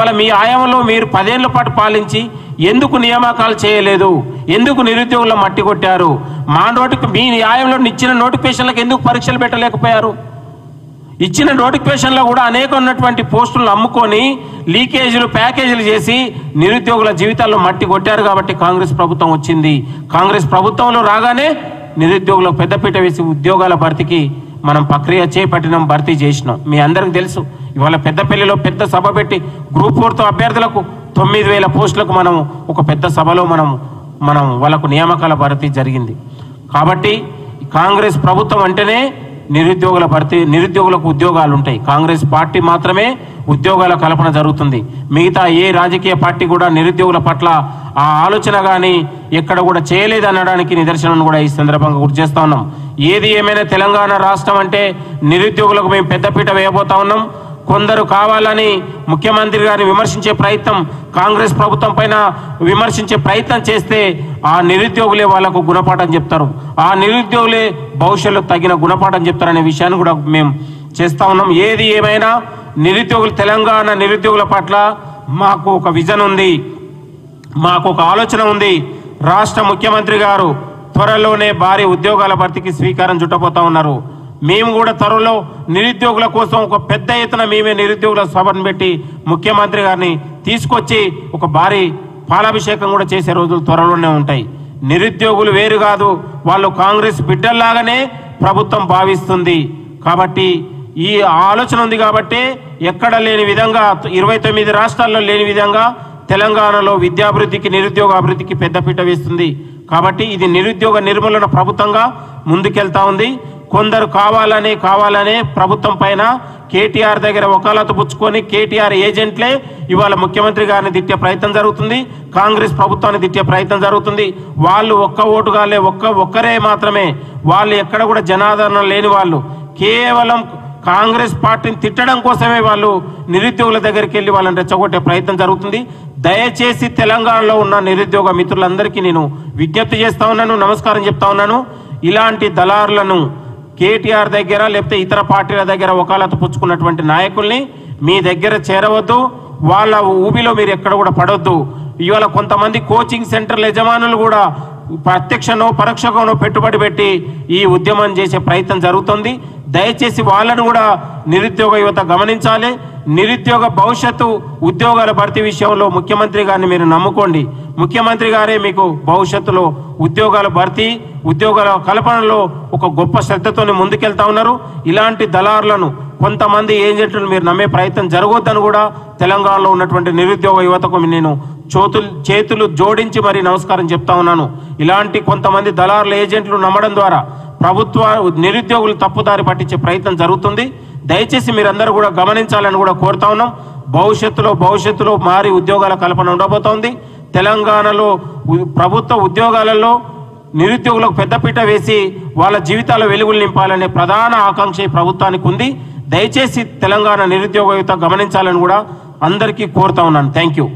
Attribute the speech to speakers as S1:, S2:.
S1: ఇవాళ మీ ఆయంలో మీరు 10 ఏళ్ల పాటు పాలించి ఎందుకు నియామకాలు చేయలేదు? ఎందుకు నిరుద్యోగుల మట్టి కొట్టారు? మీ ఆయంలో ఇచ్చిన నోటిఫికేషన్లకు ఎందుకు పరీక్షలు పెట్టలేకపోయారు? ఇచ్చిన నోటిఫికేషన్లో కూడా అనేక ఉన్నటువంటి పోస్టులను అమ్ముకొని లీకేజీలు ప్యాకేజీలు చేసి నిరుద్యోగుల జీవితాల్లో మట్టి కొట్టారు. కాబట్టి కాంగ్రెస్ ప్రభుత్వం వచ్చింది. కాంగ్రెస్ ప్రభుత్వంలో రాగానే నిరుద్యోగులకు పెద్దపీట వేసి ఉద్యోగాల భర్తీకి మనం ప్రక్రియ చేపట్టినాం, భర్తీ చేసినాం. మీ అందరికీ తెలుసు. ఇవాళ పెద్దపల్లిలో పెద్ద సభ పెట్టి గ్రూప్ 4తో అభ్యర్థులకు 9,000 పోస్టులకు మనం ఒక పెద్ద సభలో మనం వాళ్ళకు నియామకాల భర్తీ జరిగింది. కాబట్టి కాంగ్రెస్ ప్రభుత్వం అంటేనే నిరుద్యోగులకు ఉద్యోగాలు ఉంటాయి. కాంగ్రెస్ పార్టీ మాత్రమే ఉద్యోగాల కల్పన జరుగుతుంది. మిగతా ఏ రాజకీయ పార్టీ కూడా నిరుద్యోగుల పట్ల ఆ ఆలోచన కానీ ఎక్కడ కూడా చేయలేదు అనడానికి నిదర్శనం కూడా ఈ సందర్భంగా గుర్తు చేస్తా ఉన్నాం. ఏది ఏమైనా తెలంగాణ రాష్ట్రం అంటే నిరుద్యోగులకు మేము పెద్దపీట వేయబోతా ఉన్నాం. కొందరు కావాలని ముఖ్యమంత్రి గారిని విమర్శించే ప్రయత్నం, కాంగ్రెస్ ప్రభుత్వం పైన విమర్శించే ప్రయత్నం చేస్తే ఆ నిరుద్యోగులే వాళ్ళకు గుణపాఠం చెప్తారు. ఆ నిరుద్యోగులే భవిష్యత్తులో తగిన గుణపాఠం చెప్తారనే విషయాన్ని కూడా మేము చేస్తా ఉన్నాం. ఏది ఏమైనా తెలంగాణ నిరుద్యోగుల పట్ల మాకు ఒక విజన్ ఉంది, మాకు ఒక ఆలోచన ఉంది. రాష్ట్ర ముఖ్యమంత్రి గారు త్వరలోనే భారీ ఉద్యోగాల భర్తీకి శ్రీకారం చుట్టబోతా ఉన్నారు. మేము కూడా త్వరలో నిరుద్యోగుల కోసం ఒక పెద్ద ఎత్తున మేమే నిరుద్యోగుల సభను పెట్టి ముఖ్యమంత్రి గారిని తీసుకొచ్చి ఒక భారీ పాలాభిషేకం కూడా చేసే రోజులు త్వరలోనే ఉంటాయి. నిరుద్యోగులు వేరు కాదు, వాళ్ళు కాంగ్రెస్ బిడ్డల్లాగానే ప్రభుత్వం భావిస్తుంది. కాబట్టి ఈ ఆలోచన ఉంది కాబట్టి ఎక్కడ లేని విధంగా 29 రాష్ట్రాల్లో లేని విధంగా తెలంగాణలో విద్యాభివృద్ధికి నిరుద్యోగ అభివృద్ధికి పెద్దపీట వేస్తుంది. కాబట్టి ఇది నిరుద్యోగ నిర్మూలన ప్రభుత్వంగా ముందుకెళ్తా ఉంది. కొందరు కావాలనే ప్రభుత్వం పైన కేటీఆర్ దగ్గర వకాలతు పుచ్చుకొని కేటీఆర్ ఏజెంట్లే ఇవాళ ముఖ్యమంత్రి గారిని తిట్టే ప్రయత్నం జరుగుతుంది, కాంగ్రెస్ ప్రభుత్వాన్ని తిట్టే ప్రయత్నం జరుగుతుంది. వాళ్ళు ఒక్క ఓటుగాలే ఒక్కరే మాత్రమే, వాళ్ళు ఎక్కడ కూడా జనాదరణ లేని వాళ్ళు, కేవలం కాంగ్రెస్ పార్టీని తిట్టడం కోసమే వాళ్ళు నిరుద్యోగుల దగ్గరికి వెళ్ళి వాళ్ళని రెచ్చగొట్టే ప్రయత్నం జరుగుతుంది. దయచేసి తెలంగాణలో ఉన్న నిరుద్యోగ మిత్రులందరికీ నేను విజ్ఞప్తి చేస్తా ఉన్నాను, నమస్కారం చెప్తా ఉన్నాను. ఇలాంటి దళారులను కేటీఆర్ దగ్గర లేకపోతే ఇతర పార్టీల దగ్గర వకాలతు పుచ్చుకున్నటువంటి నాయకుల్ని మీ దగ్గర చేరవద్దు, వాళ్ళ ఊబిలో మీరు ఎక్కడ కూడా పడొద్దు. ఇవాళ కొంతమంది కోచింగ్ సెంటర్ల యజమానులు కూడా ప్రత్యక్షనో పరోక్షంగానో పెట్టుబడి పెట్టి ఈ ఉద్యమం చేసే ప్రయత్నం జరుగుతుంది. దయచేసి వాళ్ళను కూడా నిరుద్యోగ యువత గమనించాలి. నిరుద్యోగ భవిష్యత్తు ఉద్యోగాల భర్తీ విషయంలో ముఖ్యమంత్రి గారిని మీరు నమ్ముకోండి. ముఖ్యమంత్రి గారే మీకు భవిష్యత్తులో ఉద్యోగాల భర్తీ ఉద్యోగాల కల్పనలో ఒక గొప్ప శ్రద్ధతోనే ముందుకెళ్తా ఉన్నారు. ఇలాంటి దళారులను కొంతమంది ఏజెంట్లను మీరు నమ్మే ప్రయత్నం జరగొద్దని కూడా తెలంగాణలో ఉన్నటువంటి నిరుద్యోగ యువతకు నేను చేతులు జోడించి మరి నమస్కారం చెప్తా ఉన్నాను. ఇలాంటి కొంతమంది దళారుల ఏజెంట్లు నమ్మడం ద్వారా ప్రభుత్వ నిరుద్యోగులు తప్పుదారి పట్టించే ప్రయత్నం జరుగుతుంది. దయచేసి మీరందరూ కూడా గమనించాలని కూడా కోరుతా ఉన్నాం. భవిష్యత్తులో మారి ఉద్యోగాల కల్పన ఉండబోతోంది. తెలంగాణలో ప్రభుత్వ ఉద్యోగాలలో నిరుద్యోగులకు పెద్దపీట వేసి వాళ్ళ జీవితాల వెలుగులు నింపాలనే ప్రధాన ఆకాంక్ష ప్రభుత్వానికి ఉంది. దయచేసి తెలంగాణ నిరుద్యోగ యువత గమనించాలని కూడా అందరికీ కోరుతా ఉన్నాను. Thank you.